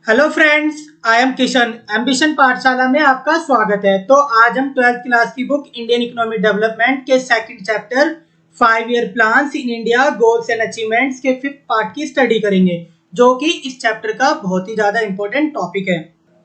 Hello friends, I am Kishan. Ambition पाठशाला में आपका स्वागत है। तो आज हम 12th क्लास की बुक इंडियन इकोनॉमिक डेवलपमेंट के second chapter 5 year plans in India goals and achievements के 5th पार्ट की स्टडी करेंगे, जो कि इस चैप्टर का बहुत ही ज्यादा इंपॉर्टेंट टॉपिक है।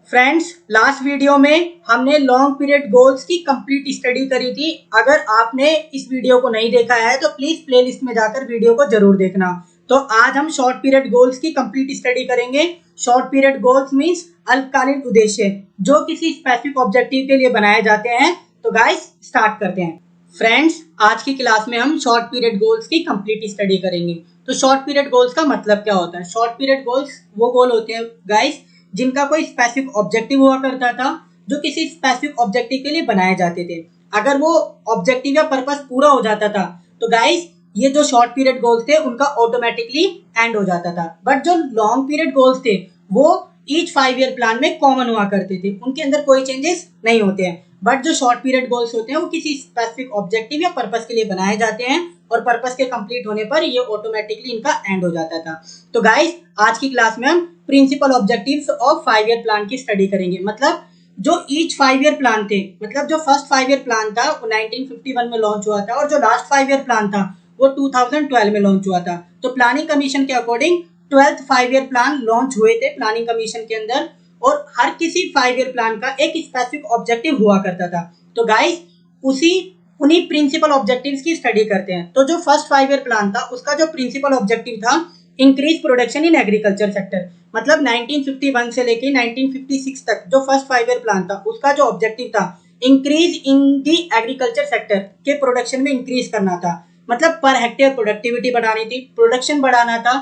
फ्रेंड्स, लास्ट वीडियो में हमने लॉन्ग पीरियड गोल्स की कंप्लीट स्टडी करी थी। अगर आपने इस वीडियो को नहीं देखा है तो प्लीज प्लेलिस्ट में जाकर वीडियो को जरूर देखना। तो आज हम शॉर्ट पीरियड गोल्स की कंप्लीट स्टडी करेंगे। शॉर्ट पीरियड गोल्स मींस अल्पकालीन उद्देश्य जो किसी स्पेसिफिक ऑब्जेक्टिव के लिए बनाए जाते हैं। तो गाइस स्टार्ट करते हैं। फ्रेंड्स, आज की क्लास में हम शॉर्ट पीरियड गोल्स की कंप्लीट स्टडी करेंगे। तो शॉर्ट पीरियड गोल्स का मतलब क्या होता है? शॉर्ट पीरियड गोल्स वो गोल होते हैं गाइस जिनका कोई स्पेसिफिक ऑब्जेक्टिव हुआ करता था, जो किसी स्पेसिफिक ऑब्जेक्टिव के लिए बनाए जाते थे। अगर वो ऑब्जेक्टिव या पर्पस पूरा हो जाता था तो गाइस ये जो शॉर्ट पीरियड गोल्स थे उनका ऑटोमेटिकली एंड हो जाता था। बट जो लॉन्ग पीरियड गोल्स थे वो ईच 5 ईयर प्लान में कॉमन हुआ करते थे, उनके अंदर कोई चेंजेस नहीं होते हैं। बट जो शॉर्ट पीरियड गोल्स होते हैं वो किसी स्पेसिफिक ऑब्जेक्टिव या पर्पस के लिए बनाए जाते हैं और पर्पस के कंप्लीट होने पर ये ऑटोमेटिकली इनका एंड हो जाता था। तो गाइस आज की क्लास में हम principal objectives of 5 year plan की स्टडी करेंगे। मतलब जो ईच 5 ईयर प्लान थे, मतलब जो फर्स्ट 5 ईयर प्लान था वो 1951 में लॉन्च हुआ था और जो लास्ट 5 ईयर प्लान था वो 2012 में लॉन्च हुआ था। तो प्लानिंग कमीशन के according 12th 5 year plan launch हुए थे प्लानिंग कमीशन के अंदर, और हर किसी 5 ईयर प्लान का एक स्पेसिफिक ऑब्जेक्टिव हुआ करता था। तो गाइस उन्हीं प्रिंसिपल ऑब्जेक्टिव्स की स्टडी करते हैं। तो जो फर्स्ट 5 ईयर प्लान था उसका जो प्रिंसिपल ऑब्जेक्टिव था increase production in agriculture sector. मतलब 1951 से लेके 1956 तक जो फर्स्ट 5 ईयर प्लान था उसका जो ऑब्जेक्टिव था increase in the agriculture sector के प्रोडक्शन में इंक्रीज करना था। मतलब पर हेक्टेयर प्रोडक्टिविटी बढ़ानी थी, प्रोडक्शन बढ़ाना था।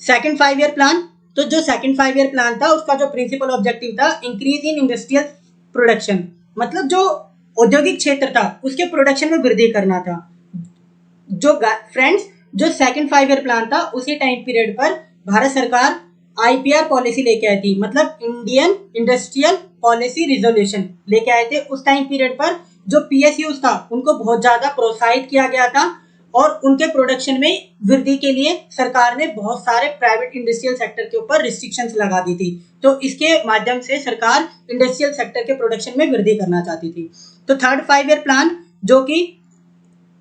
सेकंड 5 ईयर प्लान, तो जो सेकंड 5 ईयर प्लान था उसका जो प्रिंसिपल ऑब्जेक्टिव था इंक्रीज इन इंडस्ट्रियल प्रोडक्शन। मतलब जो औद्योगिक क्षेत्र था उसके प्रोडक्शन में वृद्धि करना था। जो फ्रेंड्स जो सेकंड 5 ईयर प्लान था उसी टाइम पीरियड पर भारत सरकार आईपीआर पॉलिसी लेके आई थी, मतलब इंडियन इंडस्ट्रियल पॉलिसी रिजोल्यूशन लेके आए थे। उस टाइम पीरियड पर जो पीएसयूज था उनको बहुत ज्यादा प्रोत्साहित किया गया था और उनके प्रोडक्शन में वृद्धि के लिए सरकार ने बहुत सारे प्राइवेट इंडस्ट्रियल सेक्टर के ऊपर रिस्ट्रिक्शंस लगा दी थी। तो इसके माध्यम से सरकार इंडस्ट्रियल सेक्टर के प्रोडक्शन में वृद्धि करना चाहती थी। तो थर्ड 5 ईयर प्लान जो कि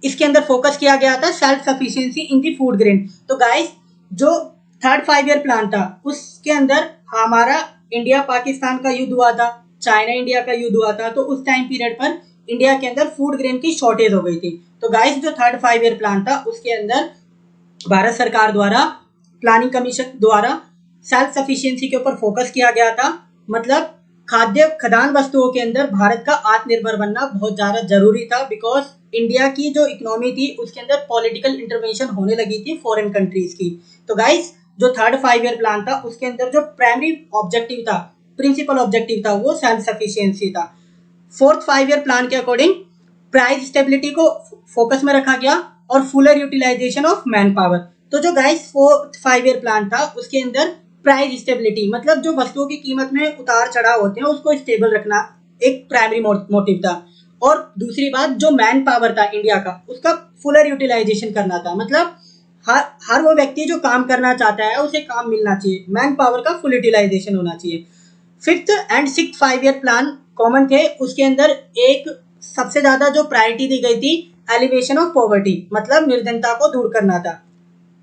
इसके अंदर फोकस किया गया था सेल्फ सफिशिएंसी इन दी फूड ग्रेन। तो गाइस जो थर्ड 5 ईयर प्लान था उसके अंदर हमारा इंडिया पाकिस्तान का युद्ध हुआ था, चाइना इंडिया का युद्ध हुआ था। तो उस टाइम पीरियड पर इंडिया के अंदर फूड ग्रेन की शॉर्टेज हो गई थी। तो गाइस जो थर्ड 5 ईयर प्लान था उसके अंदर भारत सरकार द्वारा प्लानिंग कमीशन द्वारा सेल्फ सफिशिएंसी के ऊपर फोकस किया गया था। मतलब खाद्य खदान वस्तुओं के अंदर भारत का आत्मनिर्भर बनना बहुत ज्यादा जरूरी था, बिकॉज इंडिया की जो इकोनॉमी थी उसके अंदर पॉलिटिकल इंटरवेंशन होने लगी थी फॉरेन कंट्रीज की। तो गाइस जो थर्ड 5 ईयर प्लान था उसके अंदर जो प्राइमरी ऑब्जेक्टिव था, प्रिंसिपल ऑब्जेक्टिव था, वो सेल्फ सफिशिएंसी था। फोर्थ 5 ईयर प्लान के अकॉर्डिंग प्राइस स्टेबिलिटी को फोकस में रखा गया और fuller utilisation of man power. तो जो गाइस फोर्थ 5 ईयर प्लान था उसके अंदर प्राइस स्टेबिलिटी, मतलब जो वस्तुओं की कीमत में उतार चढ़ाव होते हैं उसको स्टेबल रखना एक प्राइमरी मोटिव था। और दूसरी बात जो मैन पावर था इंडिया का उसका फुलर यूटिलाइजेशन करना था। मतलब हर वो व्यक्ति जो काम करना चाहता है उसे काम मिलना चाहिए, मैन पावर का फुल यूटिलाइजेशन होना चाहिए। Fifth and sixth 5 year plan common थे। उसके अंदर एक सबसे ज्यादा जो प्रायोरिटी दी गई थी एलिवेशन ऑफ पॉवर्टी, मतलब निर्धनता को दूर करना था,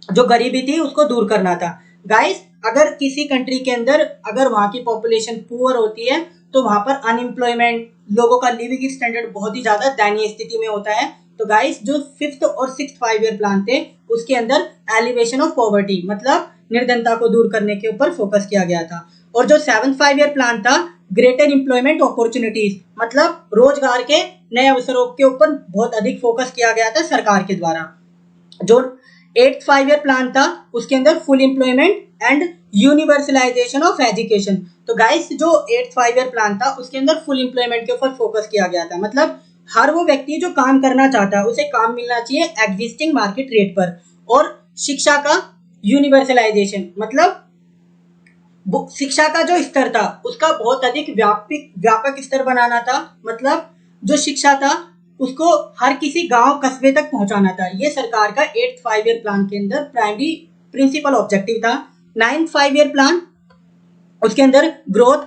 जो गरीबी थी उसको दूर करना था। गाइस अगर किसी कंट्री के अंदर अगर वहां की पॉपुलेशन पुअर होती है तो वहां पर अनएम्प्लॉयमेंट, लोगों का लिविंग स्टैंडर्ड बहुत ही ज्यादा दयनीय स्थिति में होता है। तो गाइस जो फिफ्थ और सिक्स्थ 5 ईयर प्लान थे उसके अंदर एलिवेशन ऑफ पॉवर्टी, मतलब निर्धनता को दूर करने के ऊपर फोकस किया गया था। और जो सेवंथ 5 ईयर प्लान था ग्रेटर एम्प्लॉयमेंट अपॉर्चुनिटीज, मतलब रोजगार के नए अवसरों के ऊपर बहुत अधिक फोकस किया गया था सरकार के द्वारा। जो 8th 5 ईयर प्लान था उसके अंदर full employment and universalization of education. तो गाइस जो 8th 5 ईयर प्लान था उसके अंदर फुल एम्प्लॉयमेंट के ऊपर फोकस किया गया था। मतलब हर वो व्यक्ति जो काम करना चाहता है उसे काम मिलना चाहिए एग्जिस्टिंग मार्केट रेट पर। और शिक्षा का यूनिवर्सलाइजेशन, मतलब शिक्षा का जो स्तर था उसका बहुत अधिक व्यापक स्तर बनाना था। मतलब जो शिक्षा था उसको हर किसी गांव कस्बे तक पहुंचाना था। ये सरकार का 8th 5 ईयर प्लान के अंदर प्राइमरी प्रिंसिपल ऑब्जेक्टिव था। 9th 5 ईयर प्लान उसके अंदर growth,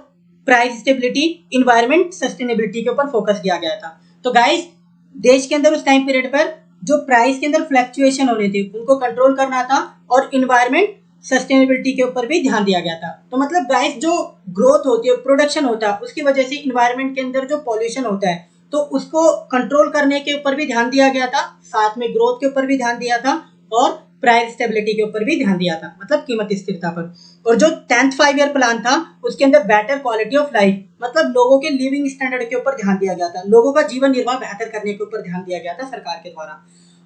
price stability, environment, sustainability के ऊपर फोकस किया गया था। तो गाइस देश के अंदर उस टाइम पीरियड पर जो प्राइस के अंदर फ्लक्चुएशन होने थे उनको कंट्रोल करना था और इन्वायरमेंट, सस्टेनेबिलिटी के ऊपर भी ध्यान दिया गया था। तो मतलब गाइस जो ग्रोथ होती है, प्रोडक्शन होता है, उसकी वजह से इन्वायरमेंट के अंदर जो पॉल्यूशन होता है तो उसको कंट्रोल करने के ऊपर भी ध्यान दिया गया था, साथ में ग्रोथ के ऊपर भी ध्यान दिया था और प्राइस स्टेबिलिटी के ऊपर भी ध्यान दिया था, मतलब कीमत स्थिरता पर। और जो 10th 5 ईयर प्लान था उसके अंदर बेटर क्वालिटी ऑफ लाइफ, मतलब लोगों के लिविंग स्टैंडर्ड के ऊपर ध्यान दिया गया था, लोगों का जीवन निर्वाह बेहतर करने के ऊपर ध्यान दिया गया था सरकार के द्वारा।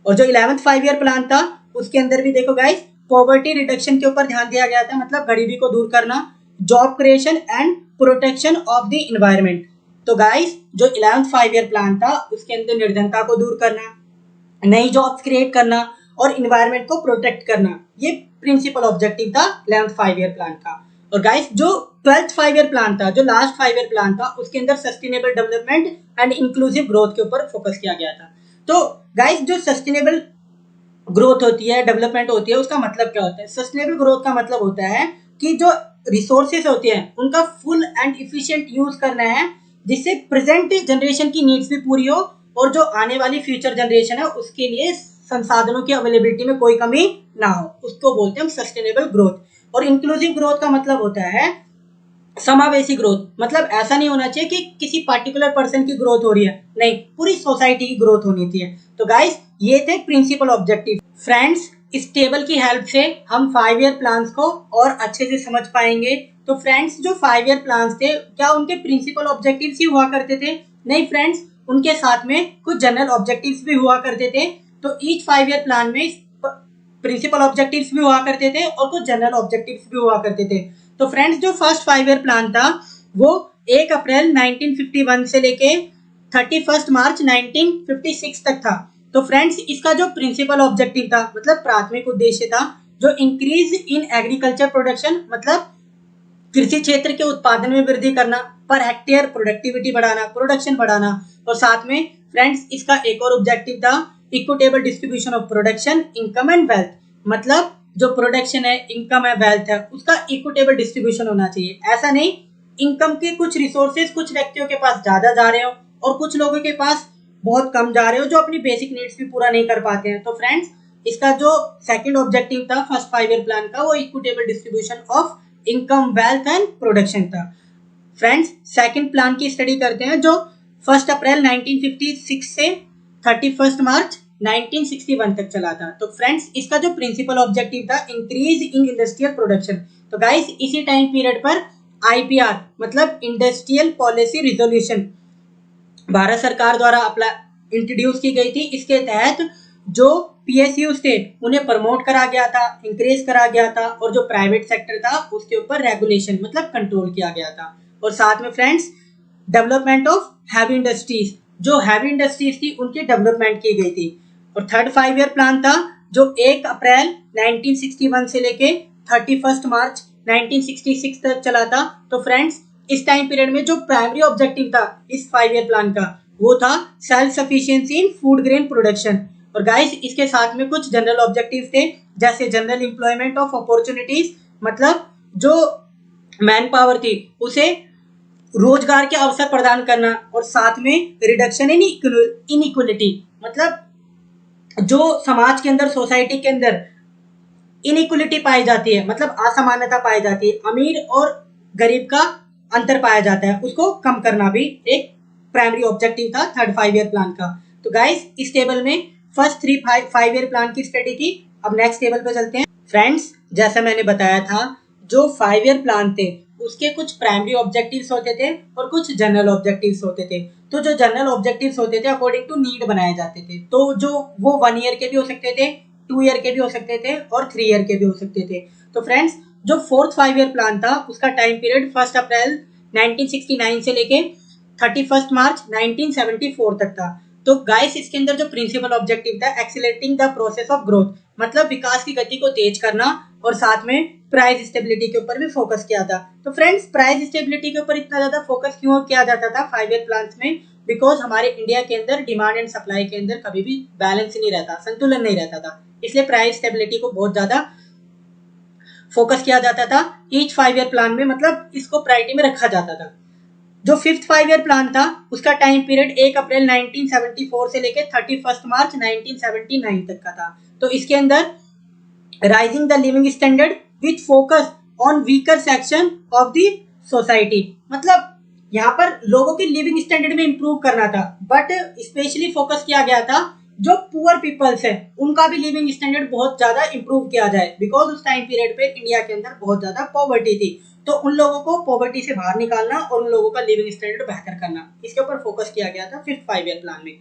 और जो 11th 5 ईयर प्लान था उसके अंदर भी देखो गाइस पॉवर्टी रिडक्शन के ऊपर ध्यान दिया गया था, मतलब गरीबी को दूर करना, job creation and protection of the environment. तो गाइस जो 11th 5 ईयर प्लान था उसके अंदर निर्धनता को दूर करना, नई जॉब्स क्रिएट करना और इन्वायरमेंट को प्रोटेक्ट करना, ये प्रिंसिपल ऑब्जेक्टिव था 11th 5 ईयर प्लान का। और गाइस जो 12th 5 ईयर प्लान था, जो लास्ट 5 ईयर प्लान था, उसके अंदर sustainable development and inclusive growth के ऊपर फोकस किया गया था। तो गाइस जो सस्टेनेबल ग्रोथ होती है, डेवलपमेंट होती है, उसका मतलब क्या होता है? सस्टेनेबल ग्रोथ का मतलब होता है कि जो रिसोर्सेस होते हैं उनका फुल एंड इफिशिएंट यूज करना है, जिससे प्रेजेंट जनरेशन की नीड्स भी पूरी हो और जो आने वाली फ्यूचर जनरेशन है उसके लिए संसाधनों की अवेलेबिलिटी में कोई कमी ना हो, उसको बोलते हैं हम सस्टेनेबल ग्रोथ। और इंक्लूसिव ग्रोथ का मतलब होता है समावेशी ग्रोथ, मतलब ऐसा नहीं होना चाहिए कि किसी पर्टिकुलर पर्सन की ग्रोथ हो रही है, नहीं, पूरी सोसाइटी की ग्रोथ होनी चाहिए। तो गाइस ये थे प्रिंसिपल ऑब्जेक्टिव। फ्रेंड्स इस टेबल की हेल्प से हम 5 ईयर प्लान्स को और अच्छे से समझ पाएंगे। तो फ्रेंड्स जो 5 ईयर प्लान्स थे क्या उनके प्रिंसिपल ऑब्जेक्टिव्स ही हुआ करते थे? नहीं फ्रेंड्स, उनके साथ में कुछ जनरल ऑब्जेक्टिव्स भी हुआ करते थे। तो ईच 5 ईयर प्लान में प्रिंसिपल ऑब्जेक्टिव्स भी हुआ करते थे और कुछ जनरल ऑब्जेक्टिव्स भी हुआ करते थे। तो फ्रेंड्स जो फर्स्ट 5 ईयर प्लान था वो 1 अप्रैल 1951 से लेके 31 मार्च 1956 तक था। तो फ्रेंड्स इसका जो प्रिंसिपल ऑब्जेक्टिव था, मतलब प्राथमिक उद्देश्य था, जो इंक्रीज इन एग्रीकल्चर प्रोडक्शन, मतलब कृषि क्षेत्र के उत्पादन में वृद्धि करना, पर हेक्टेयर प्रोडक्टिविटी बढ़ाना, प्रोडक्शन बढ़ाना। और साथ में फ्रेंड्स इसका एक और ऑब्जेक्टिव था equitable distribution of production, income and wealth, मतलब जो प्रोडक्शन है, इनकम है, वेल्थ है, उसका इक्विटेबल डिस्ट्रीब्यूशन होना चाहिए। ऐसा नहीं इनकम के कुछ रिसोर्सेज कुछ व्यक्तियों के पास ज्यादा जा रहे हो और कुछ लोगों के पास बहुत कम जा रहे हो जो अपनी बेसिक नीड्स भी पूरा नहीं कर पाते हैं। तो फ्रेंड्स इसका जो सेकंड ऑब्जेक्टिव था फर्स्ट 5 ईयर प्लान का वो equitable distribution of income, wealth and production था। फ्रेंड्स सेकंड प्लान की स्टडी करते हैं जो 1 अप्रैल 1956 से 31 मार्च 1961 तक चला था। तो फ्रेंड्स इसका जो प्रिंसिपल ऑब्जेक्टिव था इंक्रीज इन इंडस्ट्रियल प्रोडक्शन। तो गाइस इसी टाइम पीरियड पर आईपीआर मतलब इंडस्ट्रियल पॉलिसी रिजोल्यूशन भारत सरकार द्वारा इंट्रोड्यूस की गई थी। इसके तहत जो पीएसयू थे उन्हें प्रमोट करा गया था, इंक्रेज करा गया था और जो प्राइवेट सेक्टर था उसके ऊपर रेगुलेशन मतलब कंट्रोल किया गया था। और साथ में friends development of heavy industries, जो हैवी इंडस्ट्रीज थी उनकी डेवलपमेंट की गई थी। और थर्ड 5 ईयर प्लान था जो 1 अप्रैल 1961 से लेके 31 मार्च 1966 तक चला था। तो फ्रेंड्स इस टाइम पीरियड में जो प्राइमरी ऑब्जेक्टिव था इस 5 ईयर प्लान का वो था सेल्फ सफिशिएंसी इन फूड ग्रेन प्रोडक्शन। और गाइस इसके साथ में कुछ जनरल ऑब्जेक्टिव थे जैसे जनरल एम्प्लॉयमेंट ऑफ अपॉर्चुनिटीज, मतलब जो मैन पावर थी उसे रोजगार के अवसर प्रदान करना, और साथ में रिडक्शन इन इनइक्वलिटी, मतलब जो समाज के अंदर, सोसाइटी के अंदर इनइक्वलिटी पाई जाती है, मतलब असमानता पाई जाती है, अमीर और गरीब का अंतर पाया जाता है, उसको कम करना भी एक प्राइमरी ऑब्जेक्टिव था थर्ड 5 ईयर प्लान का। तो गाइस इस टेबल में फर्स्ट 5 ईयर प्लान की स्टडी की। अब नेक्स्ट टेबल पे चलते हैं। फ्रेंड्स जैसा मैंने बताया था जो 5 ईयर प्लान थे उसके कुछ प्राइमरी ऑब्जेक्टिव्स होते थे और कुछ जनरल ऑब्जेक्टिव्स होते थे। तो जो जनरल ऑब्जेक्टिव्स होते थे अकॉर्डिंग टू नीड बनाए जाते थे, तो जो वो 1 ईयर के भी हो सकते थे, 2 ईयर के भी हो सकते थे और 3 ईयर के भी हो सकते थे। तो फ्रेंड्स जो फोर्थ 5 ईयर प्लान था उसका टाइम पीरियड 1 अप्रैल 1969 से लेके 31 मार्च 1974 तक था। तो गाइस इसके अंदर जो प्रिंसिपल ऑब्जेक्टिव था accelerating the process of growth, मतलब विकास की गति को तेज करना, और साथ में प्राइस स्टेबिलिटी के ऊपर भी फोकस किया था। तो फ्रेंड्स प्राइस स्टेबिलिटी के ऊपर इतना ज्यादा फोकस क्यों किया जाता था 5 ईयर प्लान्स में? बिकॉज हमारे इंडिया के अंदर डिमांड एंड सप्लाई के अंदर कभी भी बैलेंस नहीं रहता, संतुलन नहीं रहता था, इसलिए प्राइस स्टेबिलिटी को बहुत ज्यादा फोकस किया जाता था ईच 5 ईयर प्लान में, मतलब इसको प्रायोरिटी में रखा जाता था। जो 5th 5 ईयर प्लान था उसका टाइम पीरियड 1 अप्रैल 1974 से लेकर 31 मार्च 1979 तक का था। तो इसके अंदर rising the living standard with focus on weaker section of the society, मतलब यहाँ पर लोगों के लिविंग स्टैंडर्ड में इंप्रूव करना था, बट स्पेशली फोकस किया गया था जो पुअर पीपल्स है उनका भी लिविंग स्टैंडर्ड बहुत ज्यादा इंप्रूव किया जाए, बिकॉज उस टाइम पीरियड पे इंडिया के अंदर बहुत ज्यादा पॉवर्टी थी। तो उन लोगों को पॉवर्टी से बाहर निकालना और उन लोगों का लिविंग स्टैंडर्ड बेहतर करना, इसके ऊपर फोकस किया गया था 5th 5 ईयर प्लान में।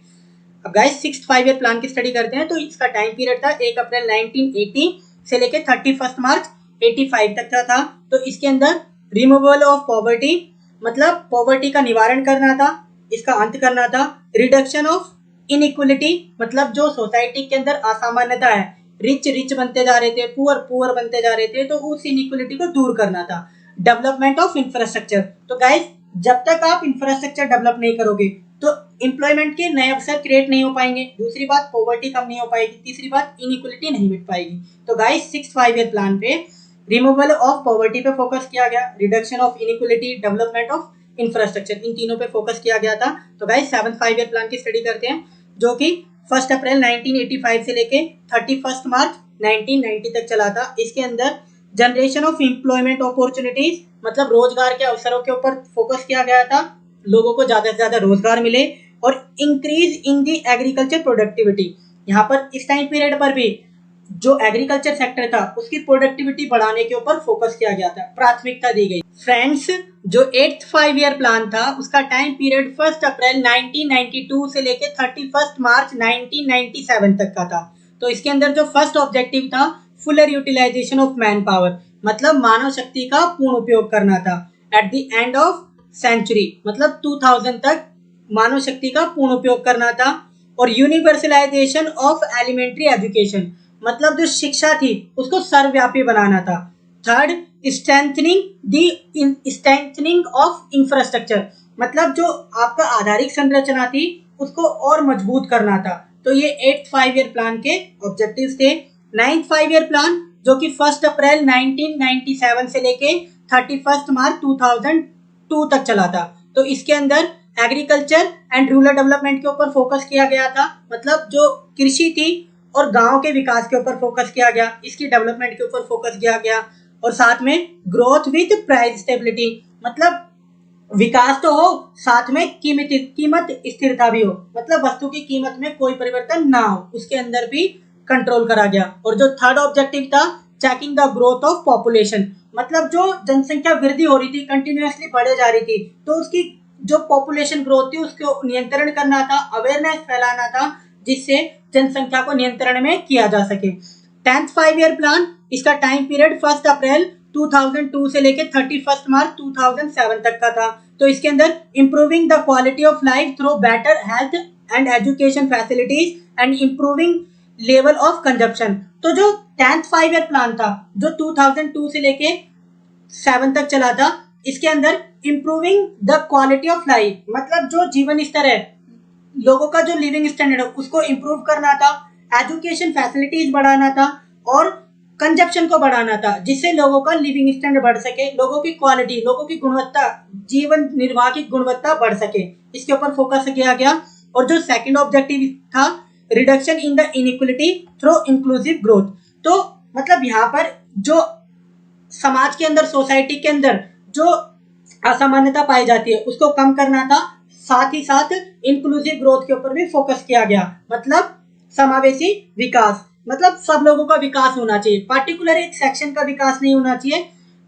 अब गाइस 6th 5 ईयर प्लान की स्टडी करते हैं। तो इसका टाइम पीरियड था 1 अप्रैल 1980 से लेकर 31 मार्च 85 तक का था। तो इसके अंदर रिमूवल ऑफ पॉवर्टी, मतलब पॉवर्टी का निवारण करना था, इसका अंत करना था। रिडक्शन ऑफ इनइक्वलिटी, मतलब जो सोसाइटी के अंदर असामान्यता है, रिच रिच बनते जा रहे थे, पुअर पुअर बनते जा रहे थे, तो उस इनइक्वलिटी को दूर करना था। डेवलपमेंट ऑफ इंफ्रास्ट्रक्चर, तो गाइस जब तक आप इंफ्रास्ट्रक्चर डेवलप नहीं करोगे तो एम्प्लॉयमेंट के नए अवसर क्रिएट नहीं हो पाएंगे, दूसरी बात पॉवर्टी कम नहीं हो पाएगी, तीसरी बात इनइक्वलिटी नहीं मिट पाएगी। तो गाइस 6th 5 ईयर प्लान पे रिमूवल ऑफ पॉवर्टी पे फोकस किया गया, reduction of inequality, development of infrastructure, इन तीनों पे फोकस किया गया था। तो गाइस 7th 5 ईयर प्लान की स्टडी करते हैं, जो कि 1 अप्रैल 1985 से लेके 31 मार्च 1990 तक चला था। इसके अंदर जनरेशन ऑफ एम्प्लॉयमेंट अपॉर्चुनिटीज, मतलब रोजगार के अवसरों के ऊपर फोकस किया गया था, लोगों को ज्यादा से ज्यादा रोजगार मिले, और increase in the agriculture productivity. यहाँ पर इस टाइम पीरियड पर भी जो एग्रीकल्चर सेक्टर था उसकी प्रोडक्टिविटी बढ़ाने के ऊपर फोकस किया गया था, प्राथमिकता दी गई। फ्रेंड्स, जो 8th 5 ईयर प्लान था उसका टाइम पीरियड 1 अप्रैल 1992 से लेकर 31 मार्च 1997 तक का था। तो इसके अंदर जो फर्स्ट ऑब्जेक्टिव था fuller utilisation of man power, मतलब मानव शक्ति का पूर्ण उपयोग करना था। At the end of century, मतलब 2000 तक मानव शक्ति का पूर्ण उपयोग करना था। और यूनिवर्सलाइजेशन ऑफ एलिमेंट्री एजुकेशन, मतलब जो शिक्षा थी उसको सर्वव्यापी बनाना था। थर्ड, स्ट्रेंथनिंग ऑफ इंफ्रास्ट्रक्चर, मतलब जो आपका आधारिक संरचना थी उसको और मजबूत करना था। तो ये 8th 5 ईयर प्लान के ऑब्जेक्टिव्स थे। 9th 5 ईयर प्लान जो कि 1 अप्रैल 1997 से लेके 31 मार्च 2002 तक चला था। तो इसके अंदर एग्रीकल्चर एंड रूरल डेवलपमेंट के ऊपर फोकस किया गया था, मतलब जो कृषि थी और गांव के विकास के ऊपर फोकस किया गया, इसकी डेवलपमेंट के ऊपर फोकस किया गया। और साथ में ग्रोथ विद प्राइस स्टेबिलिटी, मतलब विकास तो हो साथ में कीमत स्थिरता भी हो, मतलब वस्तु की कीमत में कोई परिवर्तन ना हो, उसके अंदर भी कंट्रोल करा गया। और जो थर्ड ऑब्जेक्टिव था checking the growth of population, मतलब जो जनसंख्या वृद्धि हो रही थी, कंटिन्यूअसली बढ़े जा रही थी, तो उसकी जो पॉपुलेशन ग्रोथ थी उसको नियंत्रण करना था, अवेयरनेस फैलाना था, जिससे जनसंख्या को नियंत्रण में किया जा सके। 10th 5 ईयर प्लान, इसका टाइम पीरियड 1 अप्रैल 2002 से लेकर 31 मार्च 2007 तक का था। तो इसके अंदर improving the quality of life through better health and education facilities and improving level of consumption. तो जो 10th 5 ईयर प्लान था जो 2002 से लेके 7 तक चला था, इसके अंदर improving the quality of life, मतलब जो जीवन स्तर है, लोगों का जो लिविंग स्टैंडर्ड है उसको इंप्रूव करना था, एजुकेशन फैसिलिटीज बढ़ाना था और कंजप्शन को बढ़ाना था, जिससे लोगों का लिविंग स्टैंडर्ड बढ़ सके, लोगों की क्वालिटी, लोगों की गुणवत्ता, जीवन निर्वाह की गुणवत्ता बढ़ सके, इसके ऊपर फोकस किया गया। और जो सेकंड ऑब्जेक्टिव था reduction in the inequality through inclusive growth, तो मतलब यहाँ पर जो समाज के अंदर, सोसाइटी के अंदर जो असमानता पाई जाती है उसको कम करना था, साथ ही साथ इंक्लूसिव ग्रोथ के ऊपर भी फोकस किया गया, मतलब समावेशी विकास, मतलब सब लोगों का विकास होना चाहिए, पार्टिकुलर एक सेक्शन का विकास नहीं होना चाहिए,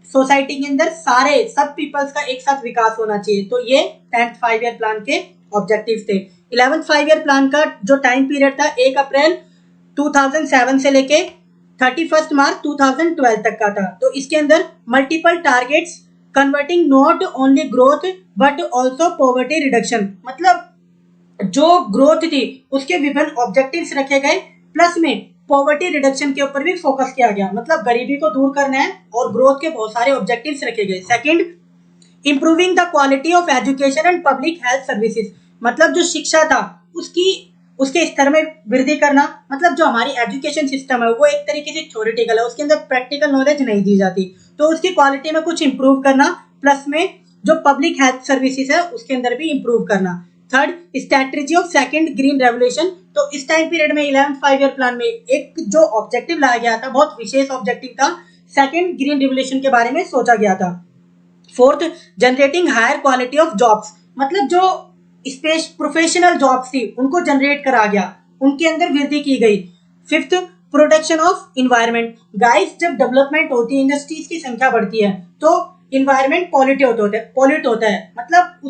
सोसाइटी के अंदर सारे सब पीपल्स का एक साथ विकास होना चाहिए। तो ये 10th 5 ईयर प्लान के ऑब्जेक्टिव्स थे। 11th 5 ईयर प्लान का जो टाइम पीरियड था 1 अप्रैल 2007 से लेके 31 मार्च 2012 तक का था। तो इसके अंदर multiple targets converting not only growth but also poverty reduction, मतलब जो ग्रोथ थी उसके विभिन्न ऑब्जेक्टिव्स रखे गए, प्लस में पॉवर्टी रिडक्शन के ऊपर भी फोकस किया गया, मतलब गरीबी को दूर करना है और ग्रोथ के बहुत सारे ऑब्जेक्टिव्स रखे गए। Second, improving the quality of education and public health services, मतलब जो शिक्षा था उसके स्तर में वृद्धि करना, मतलब जो हमारी एजुकेशन सिस्टम है वो एक तरीके से थ्योरेटिकल है, उसके अंदर प्रैक्टिकल नॉलेज नहीं दी जाती, तो उसकी क्वालिटी में कुछ इंप्रूव करना, प्लस में जो पब्लिक हेल्थ सर्विसेज है उसके अंदर भी इंप्रूव करना। Third, strategy of second green revolution. तो इस टाइम पीरियड में 11th 5 ईयर प्लान में एक जो ऑब्जेक्टिव लाया गया था, बहुत विशेष ऑब्जेक्टिव था, सेकंड ग्रीन रिवोल्यूशन के बारे में सोचा गया था। Fourth, generating higher quality of jobs, मतलब जो स्पेस प्रोफेशनल जॉब्स थी उनको जनरेट करा गया, उनके अंदर वृद्धि की गई। Fifth, protection of environment. Guys, जब डेवलपमेंट होती है, इंडस्ट्रीज की संख्या बढ़ती है, तो इन्वायरमेंट पॉल्यूट होता है, मतलब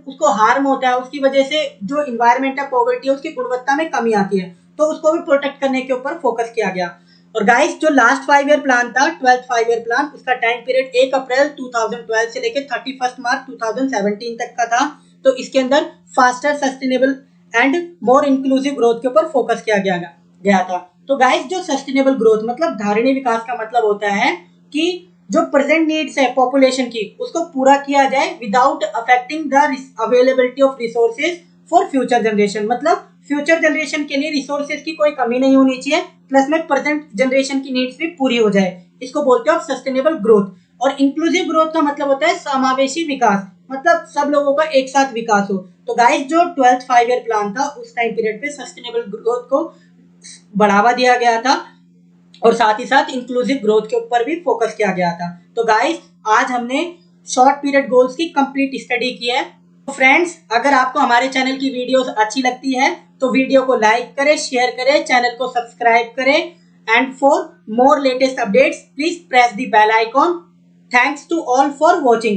उसको हार्म होता है, उसकी वजह से जो इन्वायरमेंट है, पॉवर्टी है, उसकी गुणवत्ता में कमी आती है, तो उसको भी प्रोटेक्ट करने के ऊपर फोकस किया गया। और गाइस, जो लास्ट 5 ईयर प्लान था, 12th 5 ईयर प्लान, उसका टाइम पीरियड 1 अप्रैल 2012 से लेकर 31 मार्च 2017 तक का था। तो इसके अंदर faster, sustainable and more inclusive growth के ऊपर फोकस किया गया था। तो गाइस, जो सस्टेनेबल ग्रोथ मतलब धारणीय विकास का मतलब होता है कि जो प्रेजेंट नीड्स है पॉपुलेशन की, उसको पूरा किया जाए without affecting the availability of resources for future generation, मतलब फ्यूचर जनरेशन के लिए रिसोर्सेज की कोई कमी नहीं होनी चाहिए, प्लस में प्रेजेंट जनरेशन की नीड्स भी पूरी हो जाए, इसको बोलते हैं सस्टेनेबल ग्रोथ। और इंक्लूसिव ग्रोथ का मतलब होता है समावेशी विकास, मतलब सब लोगों का एक साथ विकास हो। तो गाइस, जो 12th 5 ईयर प्लान था उस टाइम पीरियड पे सस्टेनेबल ग्रोथ को बढ़ावा दिया गया था और साथ ही साथ इंक्लूसिव ग्रोथ के ऊपर भी फोकस किया गया था। तो गाइस, आज हमने शॉर्ट पीरियड गोल्स की कंप्लीट स्टडी की है। तो फ्रेंड्स, अगर आपको हमारे चैनल की वीडियोस अच्छी लगती है तो वीडियो को लाइक करें, शेयर करें, चैनल को सब्सक्राइब करें, and for more latest updates please press the bell icon. Thanks to all for watching.